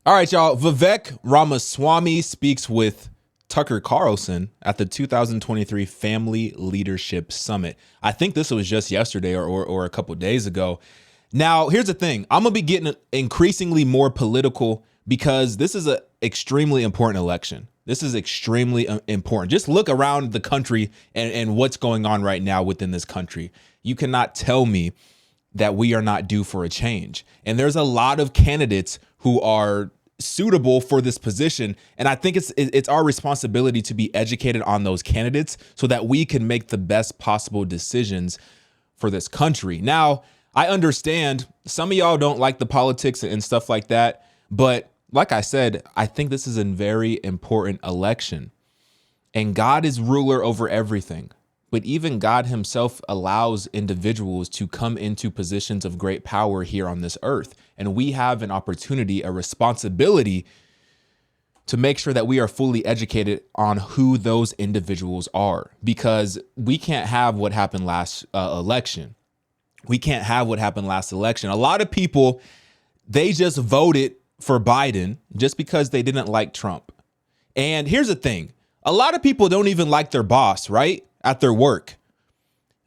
All right, y'all. Vivek Ramaswamy speaks with Tucker Carlson at the 2023 Family Leadership Summit. I think this was just yesterday or a couple days ago. Now, here's the thing. I'm going to be getting increasingly more political because this is an extremely important election. This is extremely important. Just look around the country and what's going on right now within this country. You cannot tell me that we are not due for a change. And there's a lot of candidates who are suitable for this position. And I think it's our responsibility to be educated on those candidates so that we can make the best possible decisions for this country. Now, I understand some of y'all don't like the politics and stuff like that. But like I said, I think this is a very important election. And God is ruler over everything. But even God himself allows individuals to come into positions of great power here on this earth. And we have an opportunity, a responsibility to make sure that we are fully educated on who those individuals are, because we can't have what happened last election. We can't have what happened last election. A lot of people, they just voted for Biden just because they didn't like Trump. And here's the thing. A lot of people don't even like their boss, right? At their work,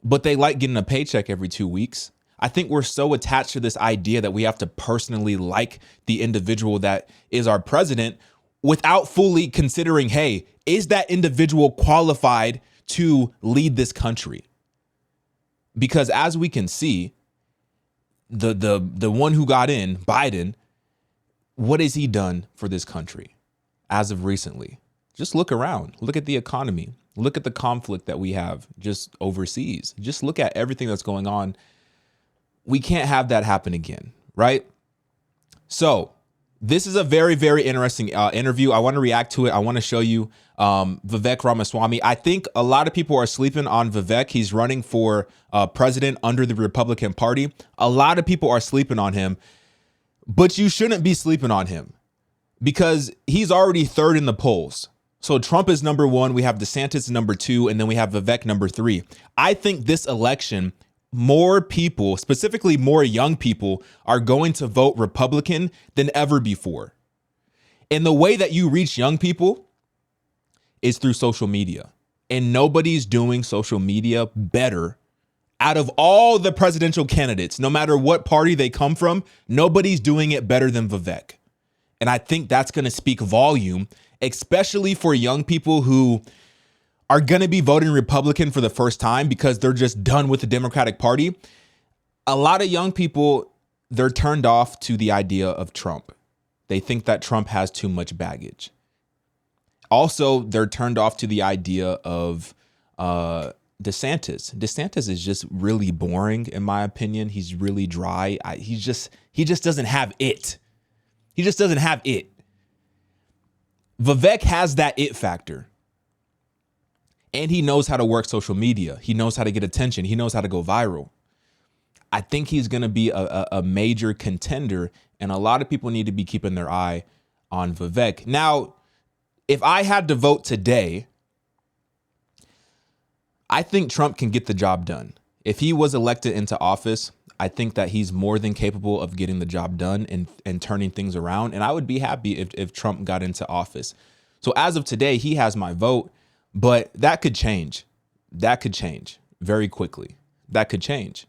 but they like getting a paycheck every 2 weeks. I think we're so attached to this idea that we have to personally like the individual that is our president without fully considering, hey, is that individual qualified to lead this country? Because as we can see, the one who got in, Biden, what has he done for this country as of recently? Just look around. Look at the economy. Look at the conflict that we have just overseas. Just look at everything that's going on. We can't have that happen again, right? So this is a very, very interesting interview. I want to react to it. I want to show you Vivek Ramaswamy. I think a lot of people are sleeping on Vivek. He's running for president under the Republican Party. A lot of people are sleeping on him, but you shouldn't be sleeping on him because he's already third in the polls. So Trump is number one. We have Desantis number two, and then we have Vivek number three. I think this election, more people, specifically more young people, are going to vote Republican than ever before. And the way that you reach young people is through social media. And nobody's doing social media better. Out of all the presidential candidates, no matter what party they come from, nobody's doing it better than Vivek. And I think that's going to speak volume, especially for young people who are going to be voting Republican for the first time because they're just done with the Democratic Party. A lot of young people, they're turned off to the idea of Trump. They think that Trump has too much baggage. Also, they're turned off to the idea of DeSantis. DeSantis is just really boring, in my opinion. He's really dry. He just doesn't have it. He just doesn't have it. Vivek has that it factor. And he knows how to work social media. He knows how to get attention. He knows how to go viral. I think he's going to be a major contender. And a lot of people need to be keeping their eye on Vivek. Now, if I had to vote today, I think Trump can get the job done. If he was elected into office, I think that he's more than capable of getting the job done and turning things around. And I would be happy if Trump got into office. So as of today, he has my vote, but that could change. That could change very quickly. That could change.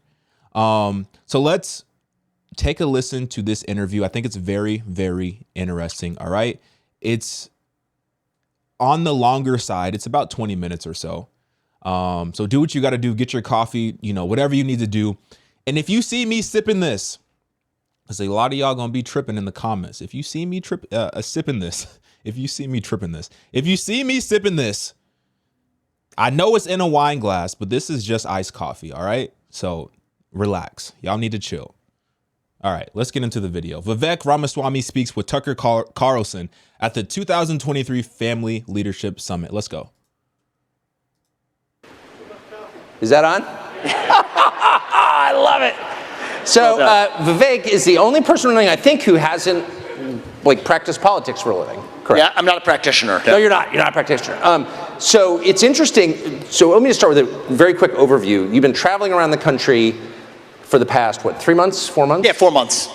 So let's take a listen to this interview. I think it's very, very interesting. All right. It's on the longer side. It's about 20 minutes or so. So do what you got to do. Get your coffee, whatever you need to do. And if you see me sipping this, I say a lot of y'all gonna be tripping in the comments. If you see me sipping this, if you see me sipping this, I know it's in a wine glass, but this is just iced coffee. All right. So relax. Y'all need to chill. All right, let's get into the video. Vivek Ramaswamy speaks with Tucker Carlson at the 2023 Family Leadership Summit. Let's go. Is that on? I love it. So Vivek is the only person running, I think, who hasn't practiced politics for a living. Correct? Yeah, I'm not a practitioner. No, you're not. You're not a practitioner. So it's interesting. So let me just start with a very quick overview. You've been traveling around the country for the past, 3 months, 4 months? Yeah, 4 months.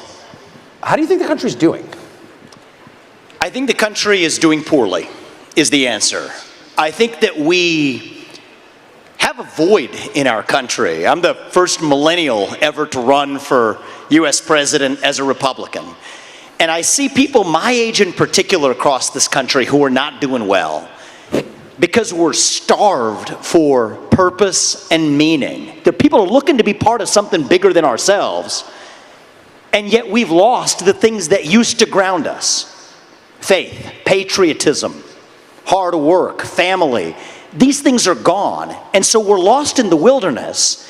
How do you think the country's doing? I think the country is doing poorly, is the answer. I think that we have a void in our country. I'm the first millennial ever to run for US president as a Republican. And I see people my age in particular across this country who are not doing well because we're starved for purpose and meaning. The people are looking to be part of something bigger than ourselves, and yet we've lost the things that used to ground us. Faith, patriotism, hard work, family. These things are gone, and so we're lost in the wilderness.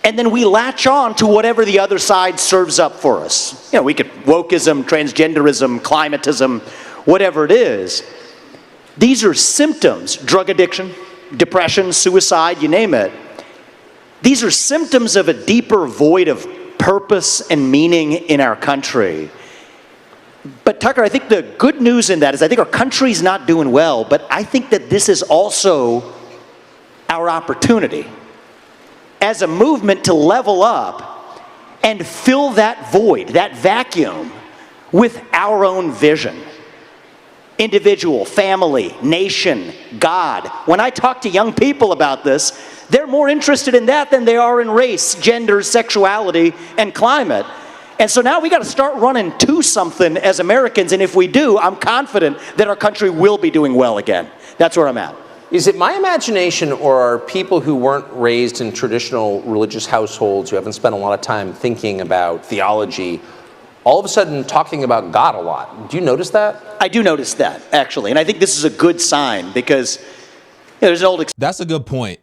And then we latch on to whatever the other side serves up for us. You know, we could wokeism, transgenderism, climatism, whatever it is. These are symptoms, drug addiction, depression, suicide, you name it. These are symptoms of a deeper void of purpose and meaning in our country. But Tucker, I think the good news in that is I think our country's not doing well, but I think that this is also our opportunity as a movement to level up and fill that void, that vacuum, with our own vision. Individual, family, nation, God. When I talk to young people about this, they're more interested in that than they are in race, gender, sexuality, and climate. And so now we got to start running to something as Americans, and if we do, I'm confident that our country will be doing well again. That's where I'm at. Is it my imagination, or are people who weren't raised in traditional religious households, who haven't spent a lot of time thinking about theology, all of a sudden talking about God a lot? Do you notice that? I do notice that, actually, and I think this is a good sign because there's an old... That's a good point.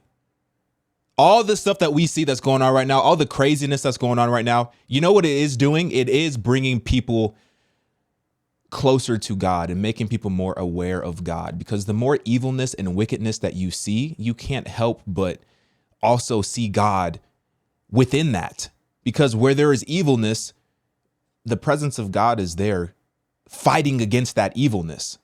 All the stuff that we see that's going on right now, all the craziness that's going on right now, you know what it is doing? It is bringing people closer to God and making people more aware of God, because the more evilness and wickedness that you see, you can't help but also see God within that, because where there is evilness, the presence of God is there fighting against that evilness.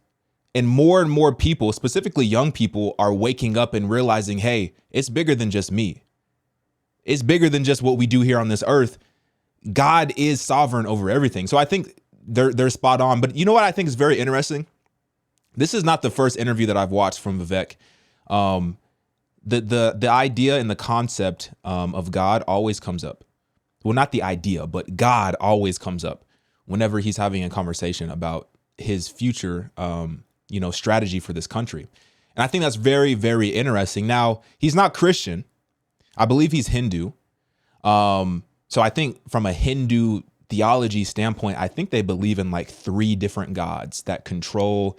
And more people, specifically young people, are waking up and realizing, hey, it's bigger than just me. It's bigger than just what we do here on this earth. God is sovereign over everything. So I think they're spot on. But you know what I think is very interesting? This is not the first interview that I've watched from Vivek. The idea and the concept of God always comes up. Well, not the idea, but God always comes up whenever he's having a conversation about his future, strategy for this country. And I think that's very, very interesting. Now, he's not Christian. I believe he's Hindu. So I think from a Hindu theology standpoint, I think they believe in like 3 different gods that control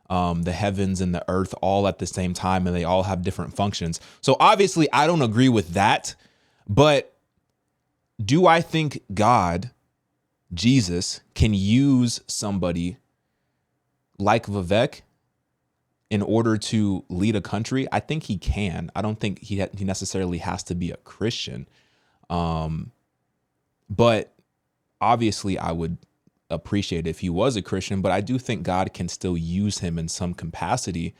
the heavens and the earth all at the same time, and they all have different functions. So obviously, I don't agree with that. But do I think God, Jesus, can use somebody like Vivek in order to lead a country? I think he can. I don't think he necessarily has to be a Christian. But obviously I would appreciate if he was a Christian, but I do think God can still use him in some capacity.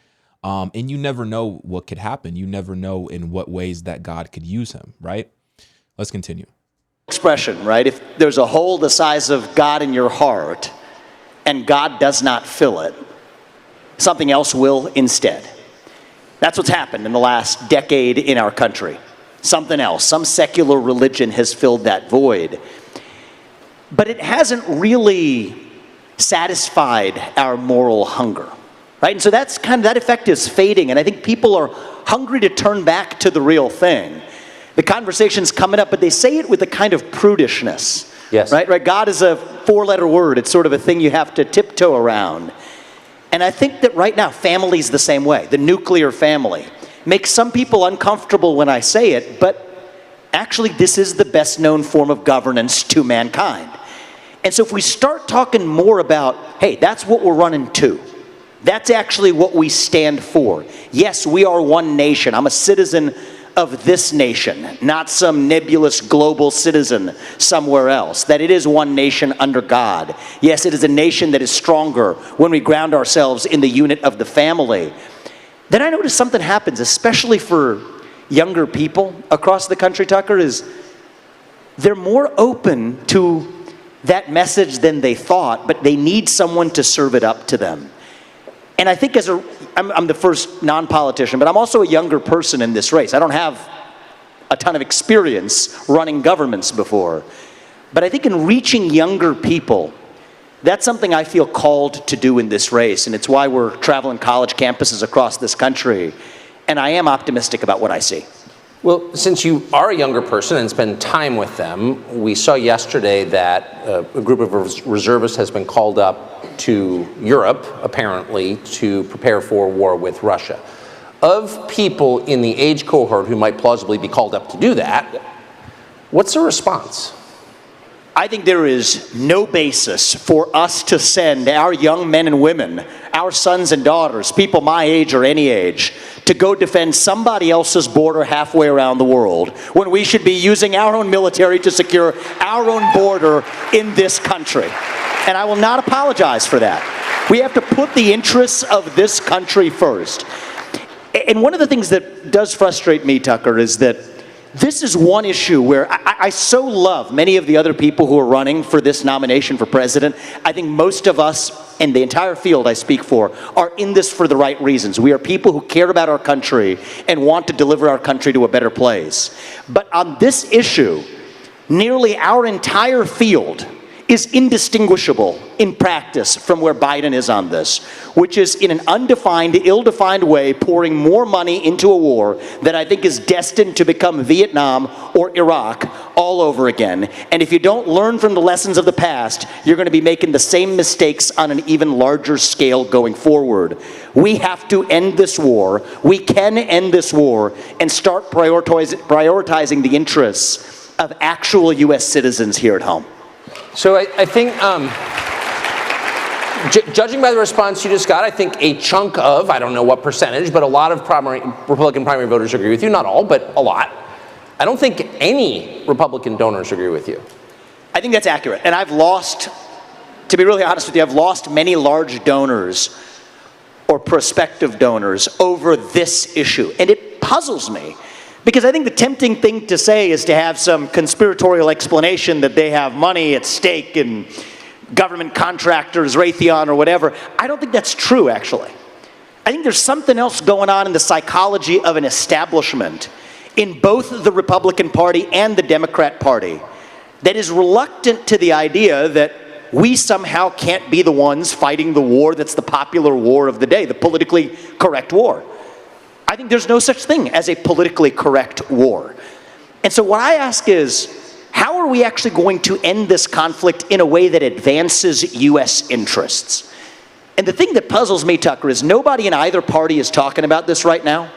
And you never know what could happen. You never know in what ways that God could use him, right? Let's continue. Expression, right? If there's a hole the size of God in your heart and God does not fill it, something else will instead. That's what's happened in the last decade in our country. Something else, some secular religion has filled that void. But it hasn't really satisfied our moral hunger, right? And so that's that effect is fading, and I think people are hungry to turn back to the real thing. The conversation's coming up, but they say it with a kind of prudishness. Yes. Right? God is a 4-letter word. It's sort of a thing you have to tiptoe around. And I think that right now, family's the same way. The nuclear family makes some people uncomfortable when I say it, but actually this is the best known form of governance to mankind. And so if we start talking more about, hey, that's what we're running to. That's actually what we stand for. Yes, we are one nation. I'm a citizen of this nation, not some nebulous global citizen somewhere else. That it is one nation under God. Yes, it is a nation that is stronger when we ground ourselves in the unit of the family. Then I notice something happens, especially for younger people across the country, Tucker, is they're more open to that message than they thought, but they need someone to serve it up to them. And I think I'm the first non-politician, but I'm also a younger person in this race. I don't have a ton of experience running governments before. But I think in reaching younger people, that's something I feel called to do in this race, and it's why we're traveling college campuses across this country. And I am optimistic about what I see. Well, since you are a younger person and spend time with them, we saw yesterday that a group of reservists has been called up to Europe, apparently, to prepare for war with Russia. Of people in the age cohort who might plausibly be called up to do that, what's the response? I think there is no basis for us to send our young men and women, our sons and daughters, people my age or any age, to go defend somebody else's border halfway around the world when we should be using our own military to secure our own border in this country. And I will not apologize for that. We have to put the interests of this country first. And one of the things that does frustrate me, Tucker, is that this is one issue where I so love many of the other people who are running for this nomination for president. I think most of us, and the entire field I speak for, are in this for the right reasons. We are people who care about our country and want to deliver our country to a better place. But on this issue, nearly our entire field is indistinguishable in practice from where Biden is on this, which is in an undefined, ill-defined way pouring more money into a war that I think is destined to become Vietnam or Iraq all over again. And if you don't learn from the lessons of the past, you're going to be making the same mistakes on an even larger scale going forward. We have to end this war. We can end this war and start prioritizing the interests of actual U.S. citizens here at home. So I think, judging by the response you just got, I think a chunk of, I don't know what percentage, but a lot of Republican primary voters agree with you. Not all, but a lot. I don't think any Republican donors agree with you. I think that's accurate. And I've lost, to be really honest with you, I've lost many large donors or prospective donors over this issue. And it puzzles me. Because I think the tempting thing to say is to have some conspiratorial explanation that they have money at stake in government contractors, Raytheon, or whatever. I don't think that's true, actually. I think there's something else going on in the psychology of an establishment in both the Republican Party and the Democrat Party that is reluctant to the idea that we somehow can't be the ones fighting the war that's the popular war of the day, the politically correct war. I think there's no such thing as a politically correct war. And so what I ask is, how are we actually going to end this conflict in a way that advances U.S. interests? And the thing that puzzles me, Tucker, is nobody in either party is talking about this right now.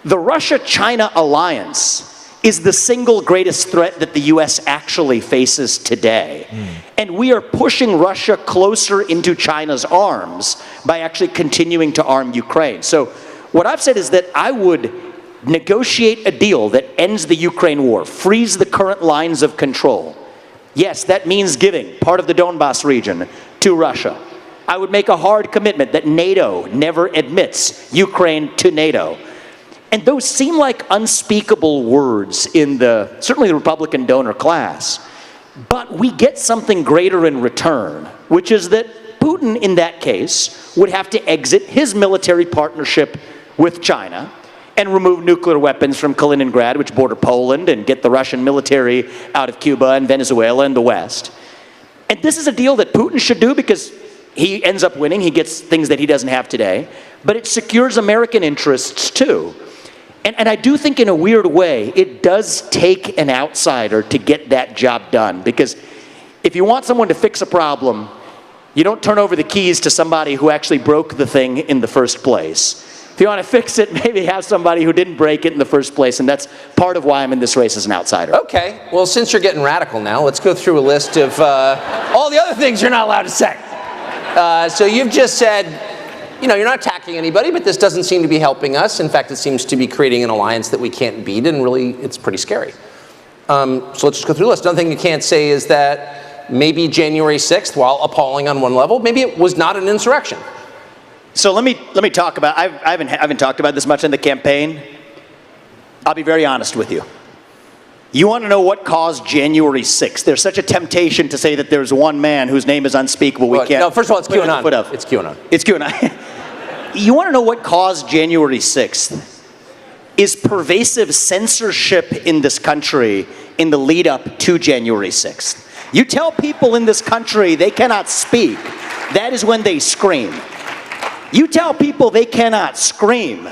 The Russia-China alliance is the single greatest threat that the U.S. actually faces today. And we are pushing Russia closer into China's arms by actually continuing to arm Ukraine. So what I've said is that I would negotiate a deal that ends the Ukraine war, frees the current lines of control. Yes, that means giving part of the Donbas region to Russia. I would make a hard commitment that NATO never admits Ukraine to NATO. And those seem like unspeakable words in certainly the Republican donor class. But we get something greater in return, which is that Putin, in that case, would have to exit his military partnership with China and remove nuclear weapons from Kaliningrad, which border Poland, and get the Russian military out of Cuba and Venezuela and the West. And this is a deal that Putin should do because he ends up winning. He gets things that he doesn't have today. But it secures American interests too. And I do think in a weird way, it does take an outsider to get that job done. Because if you want someone to fix a problem, you don't turn over the keys to somebody who actually broke the thing in the first place. If you want to fix it, maybe have somebody who didn't break it in the first place, and that's part of why I'm in this race as an outsider. Okay, well, since you're getting radical now, let's go through a list of all the other things you're not allowed to say. So you've just said, you know, you're not attacking anybody, but this doesn't seem to be helping us. In fact, it seems to be creating an alliance that we can't beat, and really, it's pretty scary. So let's just go through the list. Another thing you can't say is that maybe January 6th, while appalling on one level, maybe it was not an insurrection. So let me talk about, I haven't talked about this much in the campaign. I'll be very honest with you. You want to know what caused January 6th? There's such a temptation to say that there's one man whose name is unspeakable. We can't. No, first of all, it's QAnon. It's QAnon. It's QAnon. you want to know what caused January 6th? Is pervasive censorship in this country in the lead up to January 6th. You tell people in this country they cannot speak, that is when they scream. You tell people they cannot scream,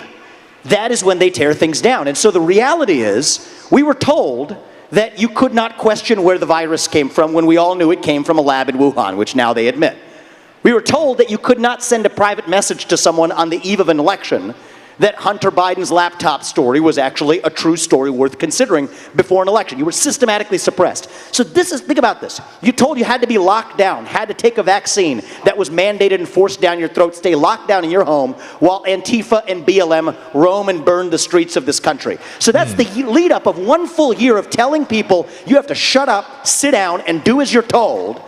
that is when they tear things down. And so the reality is, we were told that you could not question where the virus came from when we all knew it came from a lab in Wuhan, which now they admit. We were told that you could not send a private message to someone on the eve of an election that Hunter Biden's laptop story was actually a true story worth considering before an election. You were systematically suppressed. So think about this. You told you had to be locked down, had to take a vaccine that was mandated and forced down your throat, stay locked down in your home while Antifa and BLM roam and burn the streets of this country. So that's the lead up of one full year of telling people you have to shut up, sit down, and do as you're told.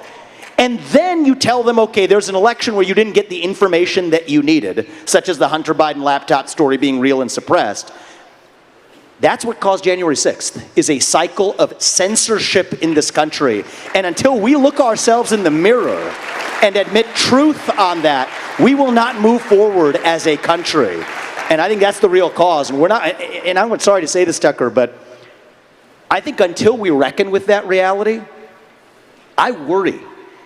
And then you tell them, okay, there's an election where you didn't get the information that you needed, such as the Hunter Biden laptop story being real and suppressed. That's what caused January 6th, is a cycle of censorship in this country. And until we look ourselves in the mirror and admit truth on that, we will not move forward as a country. And I think that's the real cause. And we're not, and I'm sorry to say this, Tucker, but I think until we reckon with that reality, I worry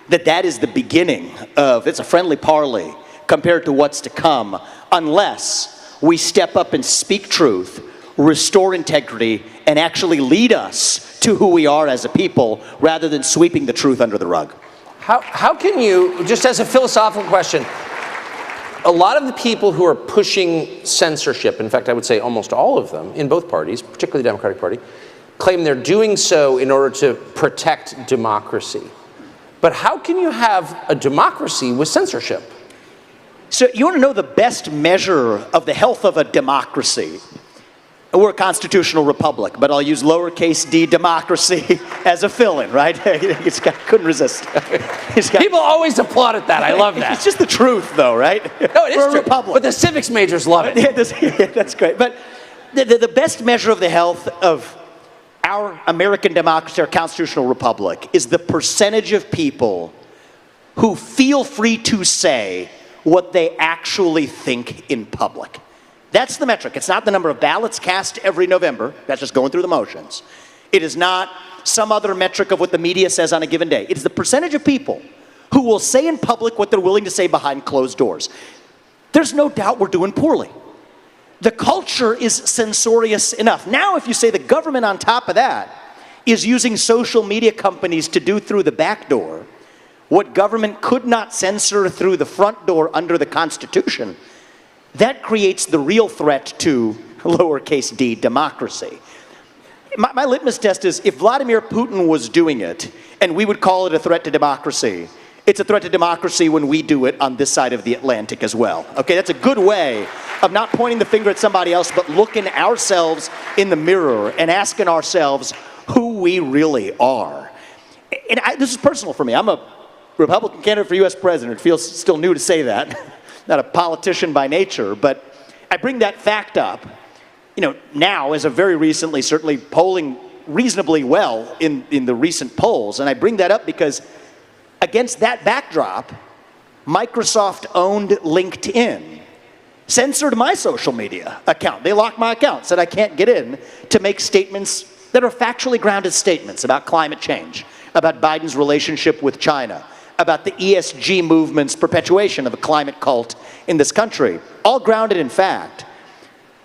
that is the beginning of, it's a friendly parley compared to what's to come, unless we step up and speak truth, restore integrity, and actually lead us to who we are as a people, rather than sweeping the truth under the rug. How can you, just as a philosophical question, a lot of the people who are pushing censorship, in fact, I would say almost all of them, in both parties, particularly the Democratic Party, claim they're doing so in order to protect democracy. But how can you have a democracy with censorship? So you want to know the best measure of the health of a democracy? We're a constitutional republic, but I'll use lowercase d democracy as a fill-in, right? Couldn't resist. People always applaud at that. I love that. It's just the truth, though, right? No, it is We're true. a republic. But the civics majors love it. Yeah, that's great. But the best measure of the health of our American democracy, our constitutional republic, is the percentage of people who feel free to say what they actually think in public. That's the metric. It's not the number of ballots cast every November. That's just going through the motions. It is not some other metric of what the media says on a given day. It is the percentage of people who will say in public what they're willing to say behind closed doors. There's no doubt we're doing poorly. The culture is censorious enough. Now, if you say the government on top of that is using social media companies to do through the back door what government could not censor through the front door under the Constitution, that creates the real threat to lowercase d democracy. My litmus test is, if Vladimir Putin was doing it and we would call it a threat to democracy, it's a threat to democracy when we do it on this side of the Atlantic as well. Okay, that's a good way of not pointing the finger at somebody else, but looking ourselves in the mirror and asking ourselves who we really are. And this is personal for me. I'm a Republican candidate for U.S. president. It feels still new to say that. Not a politician by nature, but I bring that fact up, now as of very recently, certainly polling reasonably well in the recent polls. And I bring that up because against that backdrop, Microsoft owned LinkedIn, censored my social media account. They locked my account, said I can't get in to make statements that are factually grounded statements about climate change, about Biden's relationship with China, about the ESG movement's perpetuation of a climate cult in this country, all grounded in fact,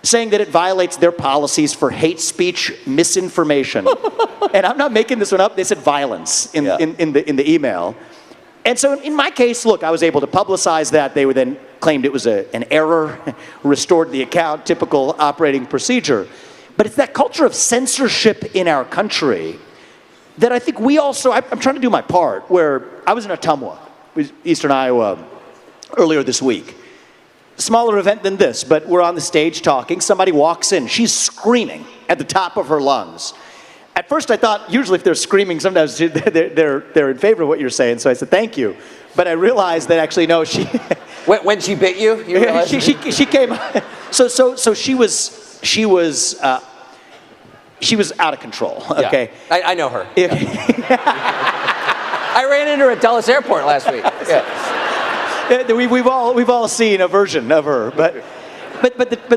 saying that it violates their policies for hate speech, misinformation. And I'm not making this one up, they said violence in the email. And so in my case, look, I was able to publicize that. They were then claimed it was an error, restored the account, typical operating procedure. But it's that culture of censorship in our country that I think we also, I'm trying to do my part, where I was in Ottumwa, eastern Iowa, earlier this week. Smaller event than this, but we're on the stage talking. Somebody walks in. She's screaming at the top of her lungs. At first I thought, usually if they're screaming, sometimes they're in favor of what you're saying, so I said, thank you. But I realized that actually, no, she... When she bit you? You realized? she came... So she was out of control, okay? Yeah. I know her. I ran into her at Dulles Airport last week. Yeah. We've all seen a version of her, but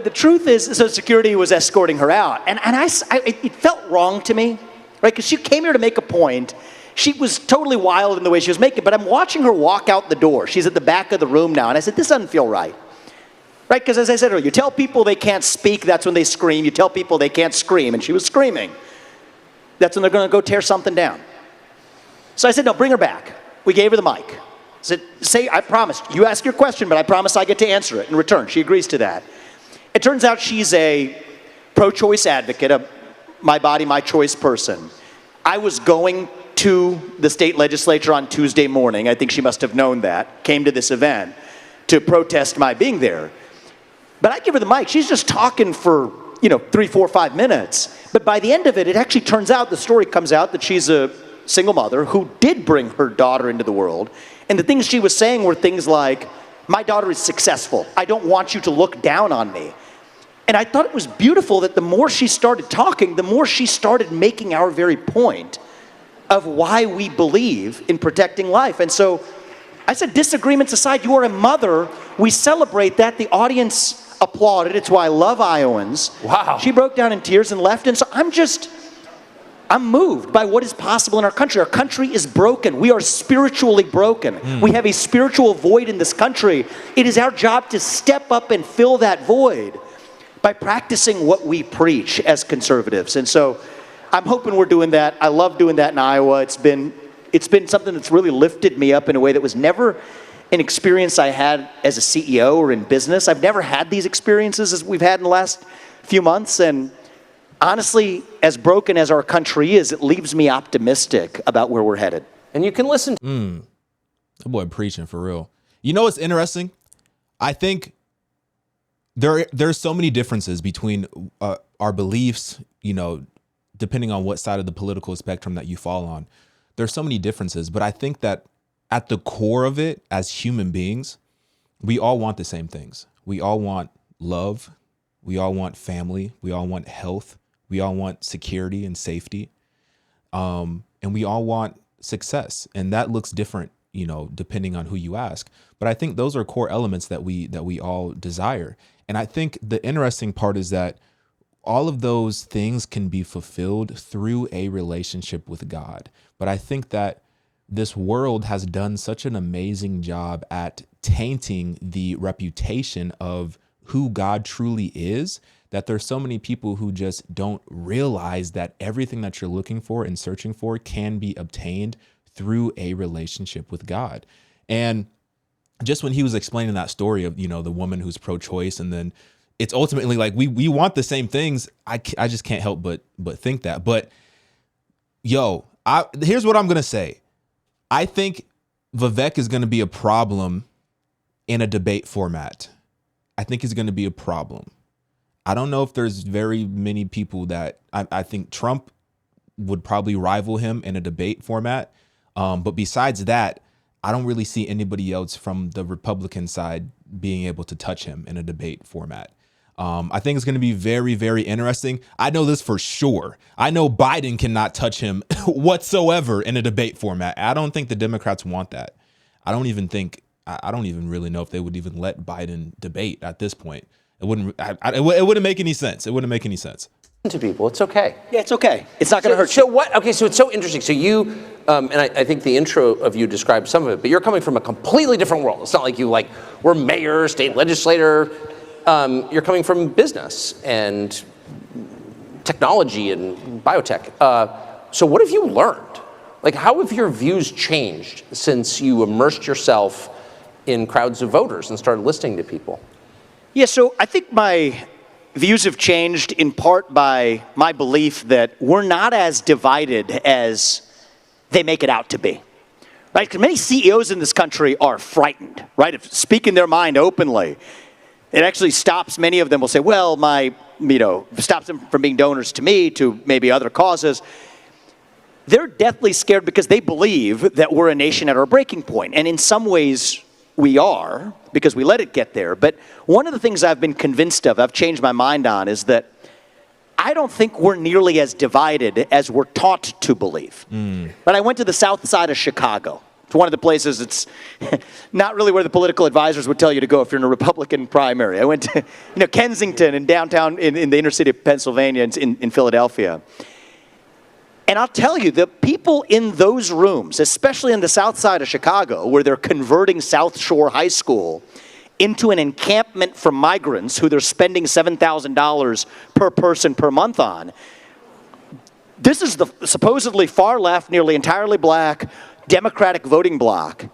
the truth is, so security was escorting her out, and it felt wrong to me, right? Because she came here to make a point. She was totally wild in the way she was making it, but I'm watching her walk out the door. She's at the back of the room now, and I said, this doesn't feel right. Right, because as I said earlier, you tell people they can't speak, that's when they scream. You tell people they can't scream, and she was screaming. That's when they're going to go tear something down. So I said, no, bring her back. We gave her the mic. I said, I promised. You ask your question, but I promise I get to answer it in return. She agrees to that. It turns out she's a pro-choice advocate, a my body, my choice person. I was going to the state legislature on Tuesday morning. I think she must have known that. Came to this event to protest my being there. But I give her the mic. She's just talking for, 3, 4, 5 minutes. But by the end of it, it actually turns out, the story comes out that she's a single mother who did bring her daughter into the world. And the things she was saying were things like, my daughter is successful. I don't want you to look down on me. And I thought it was beautiful that the more she started talking, the more she started making our very point of why we believe in protecting life. And so I said, disagreements aside, you are a mother. We celebrate that. The audience applauded. It's why I love Iowans. Wow. She broke down in tears and left. And so I'm moved by what is possible in our country. Our country is broken. We are spiritually broken. We have a spiritual void in this country. It is our job to step up and fill that void by practicing what we preach as conservatives. And so I'm hoping we're doing that. I love doing that in Iowa. It's been something that's really lifted me up in a way that was never an experience I had as a CEO or in business. I've never had these experiences as we've had in the last few months. And honestly, as broken as our country is, it leaves me optimistic about where we're headed. And you can listen. That boy preaching for real. You know what's interesting? I think there's so many differences between our beliefs, depending on what side of the political spectrum that you fall on. There's so many differences, but I think that at the core of it, as human beings, we all want the same things. We all want love. We all want family. We all want health. We all want security and safety. And we all want success. And that looks different, depending on who you ask. But I think those are core elements that we all desire. And I think the interesting part is that all of those things can be fulfilled through a relationship with God. But I think that this world has done such an amazing job at tainting the reputation of who God truly is, that there's so many people who just don't realize that everything that you're looking for and searching for can be obtained through a relationship with God. And just when he was explaining that story of, the woman who's pro-choice, and then it's ultimately like we want the same things. I just can't help but think that. But here's what I'm going to say. I think Vivek is going to be a problem in a debate format. I think he's going to be a problem. I don't know if there's very many people that I think Trump would probably rival him in a debate format. But besides that, I don't really see anybody else from the Republican side being able to touch him in a debate format. I think it's going to be very, very interesting. I know this for sure. I know Biden cannot touch him whatsoever in a debate format. I don't think the Democrats want that. I don't even really know if they would even let Biden debate at this point. It wouldn't make any sense. It wouldn't make any sense. To people, it's okay. Yeah, it's okay. It's not going to hurt you. So what? Okay, so it's so interesting. So you, and I think the intro of you described some of it, but you're coming from a completely different world. It's not like you were mayor, state legislator. You're coming from business and technology and biotech. So what have you learned? How have your views changed since you immersed yourself in crowds of voters and started listening to people? Yeah, so I think my views have changed in part by my belief that we're not as divided as they make it out to be. Right? Because many CEOs in this country are frightened, right, of speaking their mind openly. It actually stops, many of them will say, well, stops them from being donors to me, to maybe other causes. They're deathly scared because they believe that we're a nation at our breaking point. And in some ways, we are, because we let it get there. But one of the things I've been convinced of, I've changed my mind on, is that I don't think we're nearly as divided as we're taught to believe. But I went to the south side of Chicago, It's one of the places it's not really where the political advisors would tell you to go if you're in a Republican primary. I went to Kensington in downtown, in the inner city of Pennsylvania, in Philadelphia. And I'll tell you, the people in those rooms, especially in the south side of Chicago, where they're converting South Shore High School into an encampment for migrants who they're spending $7,000 per person per month on. This is the supposedly far left, nearly entirely black, Democratic voting bloc.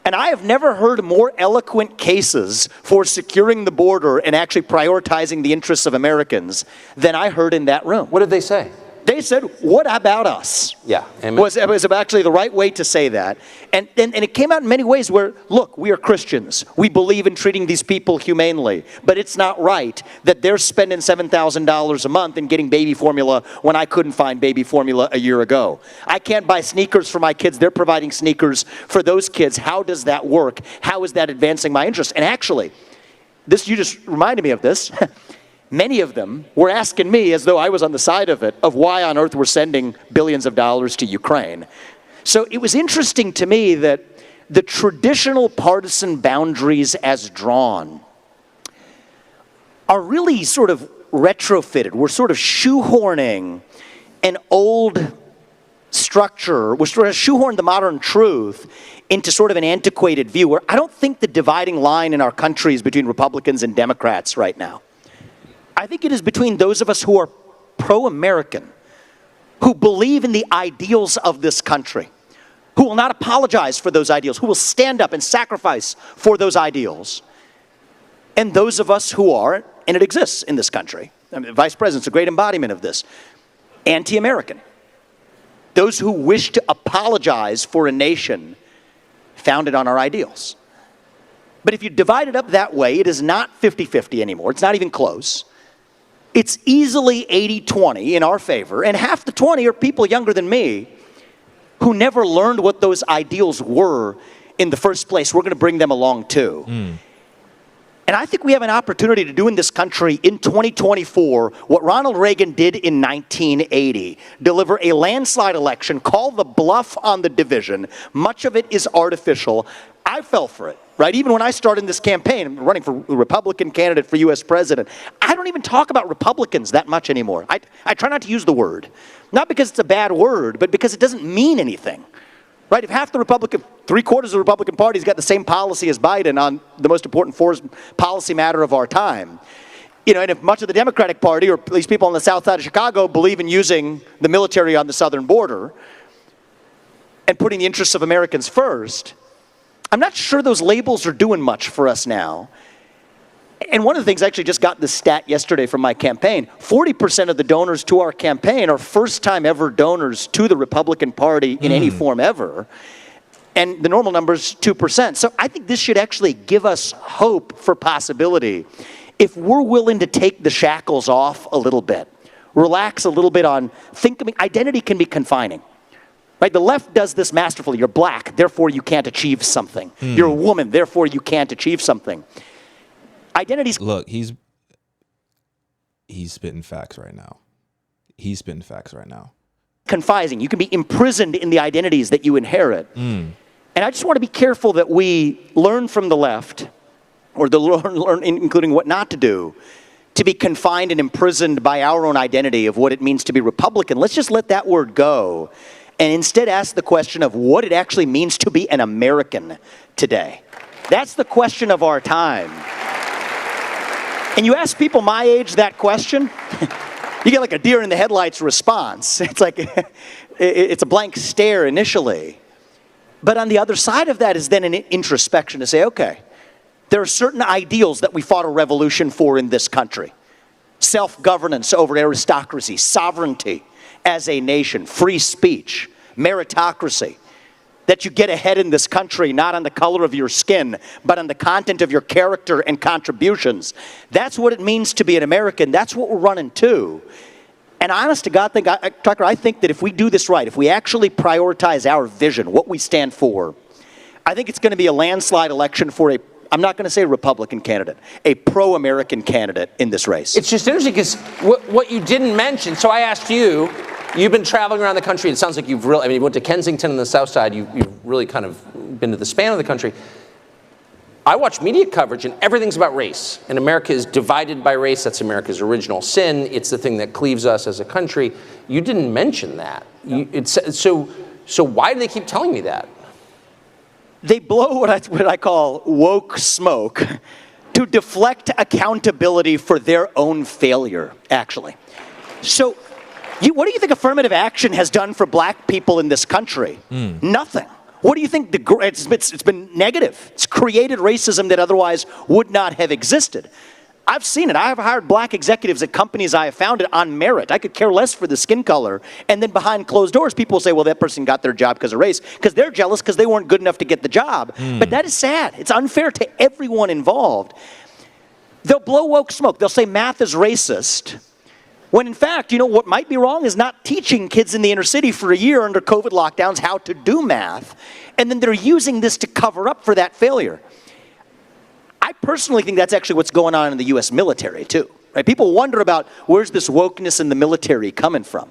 And I have never heard more eloquent cases for securing the border and actually prioritizing the interests of Americans than I heard in that room. What did they say? They said, what about us? Yeah. Was actually the right way to say that. And it came out in many ways where, look, we are Christians. We believe in treating these people humanely. But it's not right that they're spending $7,000 a month and getting baby formula when I couldn't find baby formula a year ago. I can't buy sneakers for my kids. They're providing sneakers for those kids. How does that work? How is that advancing my interests? And actually, you just reminded me of this. Many of them were asking me, as though I was on the side of it, of why on earth we're sending billions of dollars to Ukraine. So it was interesting to me that the traditional partisan boundaries as drawn are really sort of retrofitted. We're sort of shoehorning an old structure, we're sort of shoehorning the modern truth into sort of an antiquated view, where I don't think the dividing line in our country is between Republicans and Democrats right now. I think it is between those of us who are pro-American, who believe in the ideals of this country, who will not apologize for those ideals, who will stand up and sacrifice for those ideals, and those of us who are, and it exists in this country, I mean, the Vice President's a great embodiment of this, anti-American. Those who wish to apologize for a nation founded on our ideals. But if you divide it up that way, it is not 50-50 anymore. It's not even close. It's easily 80-20 in our favor, and half the 20 are people younger than me who never learned what those ideals were in the first place. We're going to bring them along too. And I think we have an opportunity to do in this country in 2024 what Ronald Reagan did in 1980. Deliver a landslide election, call the bluff on the division. Much of it is artificial. I fell for it. Right? Even when I started this campaign, I'm running for a Republican candidate for U.S. president, I don't even talk about Republicans that much anymore. I try not to use the word. Not because it's a bad word, but because it doesn't mean anything. Right? If half the Republican, 3/4 of the Republican Party's got the same policy as Biden on the most important policy matter of our time, and if much of the Democratic Party, or at least people on the south side of Chicago, believe in using the military on the southern border and putting the interests of Americans first, I'm not sure those labels are doing much for us now. And one of the things, I actually just got this stat yesterday from my campaign, 40% of the donors to our campaign are first-time ever donors to the Republican Party in any form ever. And the normal number is 2%. So I think this should actually give us hope for possibility if we're willing to take the shackles off a little bit, relax a little bit on thinking. Identity can be confining. Right? The left does this masterfully. You're black, therefore you can't achieve something. You're a woman, therefore you can't achieve something. Identities. Look, he's spitting facts right now. Confining. You can be imprisoned in the identities that you inherit. And I just want to be careful that we learn from the left, or learn including what not to do, to be confined and imprisoned by our own identity of what it means to be Republican. Let's just let that word go. And instead ask the question of what it actually means to be an American today. That's the question of our time. And you ask people my age that question, you get like a deer in the headlights response. It's like, it's a blank stare initially. But on the other side of that is then an introspection to say, okay, there are certain ideals that we fought a revolution for in this country. Self-governance over aristocracy, sovereignty as a nation, free speech, meritocracy, that you get ahead in this country not on the color of your skin, but on the content of your character and contributions. That's what it means to be an American. That's what we're running to. And honest to God, Tucker, I think that if we do this right, if we actually prioritize our vision, what we stand for, I think it's going to be a landslide election for I'm not going to say a Republican candidate, a pro-American candidate in this race. It's just interesting because what you didn't mention, so I asked you, You've been traveling around the country. It sounds like you've really, I mean, you went to Kensington and the South Side. You've really kind of been to the span of the country. I watch media coverage, and everything's about race. And America is divided by race. That's America's original sin. It's the thing that cleaves us as a country. You didn't mention that. So why do they keep telling me that? They blow what I call woke smoke to deflect accountability for their own failure, actually. So what do you think affirmative action has done for black people in this country? Nothing. What do you think? It's been negative. It's created racism that otherwise would not have existed. I've seen it. I have hired black executives at companies I have founded on merit. I could care less for the skin color. And then behind closed doors, people will say, well, that person got their job because of race, because they're jealous because they weren't good enough to get the job. But that is sad. It's unfair to everyone involved. They'll blow woke smoke. They'll say math is racist. When in fact, you know, what might be wrong is not teaching kids in the inner city for a year under COVID lockdowns how to do math. And then they're using this to cover up for that failure. I personally think that's actually what's going on in the US military too, right? People wonder about where's this wokeness in the military coming from?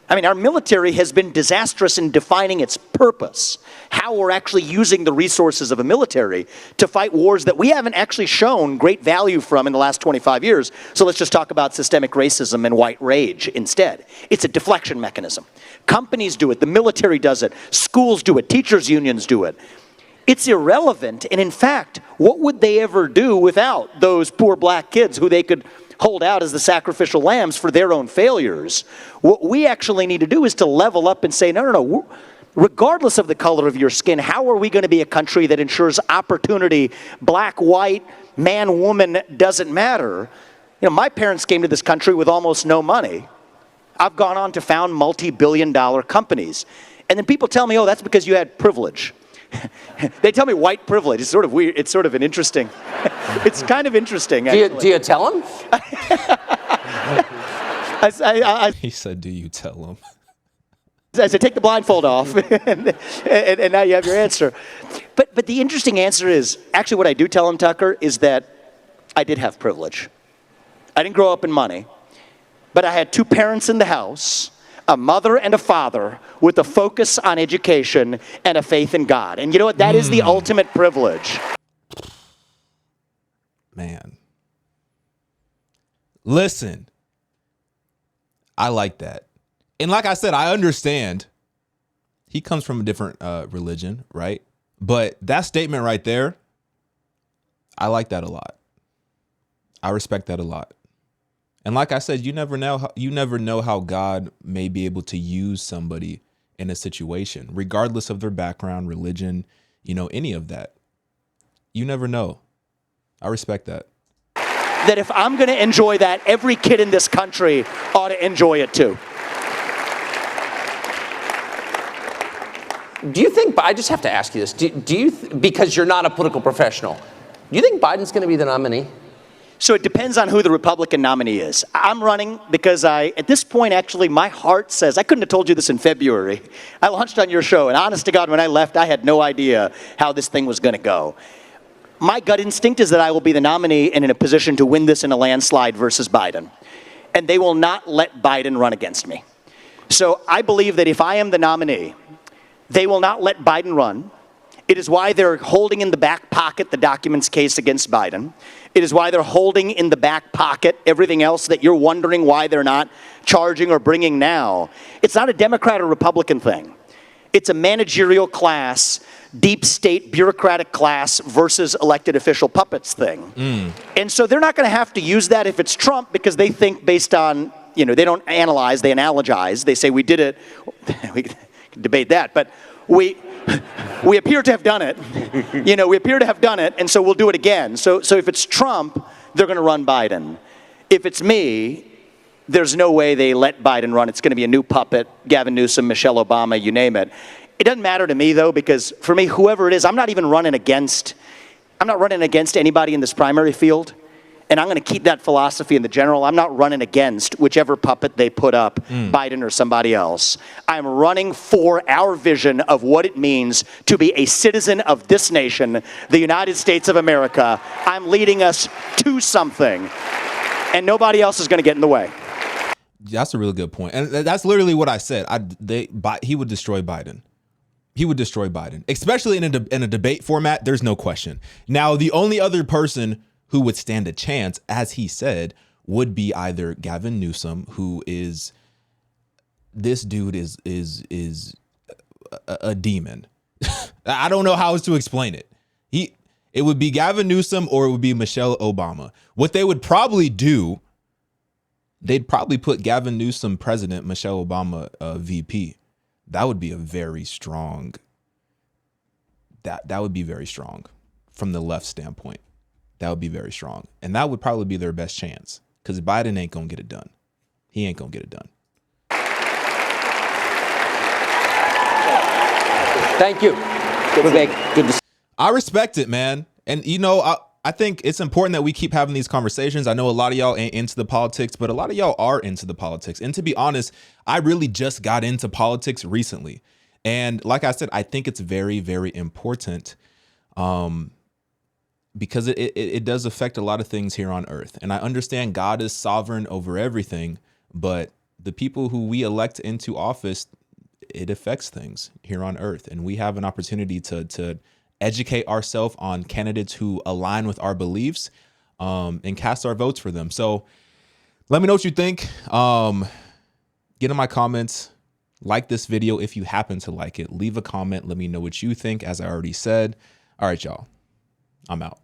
I mean, our military has been disastrous in defining its purpose, how we're actually using the resources of a military to fight wars that we haven't actually shown great value from in the last 25 years. So let's just talk about systemic racism and white rage instead. It's a deflection mechanism. Companies do it, the military does it, schools do it, teachers' unions do it. It's irrelevant, and in fact, what would they ever do without those poor black kids who they could hold out as the sacrificial lambs for their own failures? What we actually need to do is to level up and say, no, regardless of the color of your skin, how are we going to be a country that ensures opportunity, black, white, man, woman, doesn't matter? You know, my parents came to this country with almost no money. I've gone on to found multi-billion-dollar companies. And then people tell me, oh, that's because you had privilege. They tell me white privilege. It's sort of weird. It's sort of an interesting, it's kind of interesting. Do you tell them? He said, do you tell them? I said, take the blindfold off, and now you have your answer. But the interesting answer is, actually what I do tell them, Tucker, is that I did have privilege. I didn't grow up in money, but I had two parents in the house, a mother and a father with a focus on education and a faith in God. And you know what? That is the ultimate privilege. Man. Listen, I like that. And like I said, I understand he comes from a different religion, right? But that statement right there, I like that a lot. I respect that a lot. And like I said, you never know how God may be able to use somebody in a situation, regardless of their background, religion, you know, any of that. You never know. I respect that. That if I'm going to enjoy that, every kid in this country ought to enjoy it too. Do you think, I just have to ask you this, do you, because you're not a political professional, do you think Biden's going to be the nominee? So it depends on who the Republican nominee is. I'm running because at this point, actually, my heart says, I couldn't have told you this in February. I launched on your show, and honest to God, when I left, I had no idea how this thing was going to go. My gut instinct is that I will be the nominee and in a position to win this in a landslide versus Biden. And they will not let Biden run against me. So I believe that if I am the nominee, they will not let Biden run. It is why they're holding in the back pocket the documents case against Biden. It is why they're holding in the back pocket everything else that you're wondering why they're not charging or bringing now. It's not a Democrat or Republican thing. It's a managerial class, deep state bureaucratic class versus elected official puppets thing. And so they're not going to have to use that if it's Trump, because they think based on, you know, they don't analyze, they analogize. They say we did it. We can debate that, but we appear to have done it. You know, we appear to have done it, and so we'll do it again. So if it's Trump, they're going to run Biden. If it's me, there's no way they let Biden run. It's going to be a new puppet, Gavin Newsom, Michelle Obama, you name it. It doesn't matter to me, though, because for me, whoever it is, I'm not running against anybody in this primary field. And I'm going to keep that philosophy in the general. I'm not running against whichever puppet they put up, Biden or somebody else. I'm running for our vision of what it means to be a citizen of this nation, the United States of America. I'm leading us to something, and nobody else is going to get in the way. That's a really good point. And that's literally what I said. He would destroy Biden. He would destroy Biden, especially in a debate format. There's no question. Now, the only other person who would stand a chance, as he said, would be either Gavin Newsom, who is, this dude is a demon. I don't know how else to explain it. It would be Gavin Newsom or it would be Michelle Obama. What they would probably do, they'd probably put Gavin Newsom president, Michelle Obama VP. That would be a very strong, that would be very strong from the left standpoint. That would be very strong. And that would probably be their best chance because Biden ain't going to get it done. He ain't going to get it done. Thank you. Good to see. I respect it, man. And, you know, I think it's important that we keep having these conversations. I know a lot of y'all ain't into the politics, but a lot of y'all are into the politics. And to be honest, I really just got into politics recently. And like I said, I think it's very, very important because it does affect a lot of things here on earth. And I understand God is sovereign over everything, but the people who we elect into office, it affects things here on earth. And we have an opportunity to educate ourselves on candidates who align with our beliefs and cast our votes for them. So let me know what you think. Get in my comments, like this video if you happen to like it. Leave a comment. Let me know what you think, as I already said. All right, y'all. I'm out.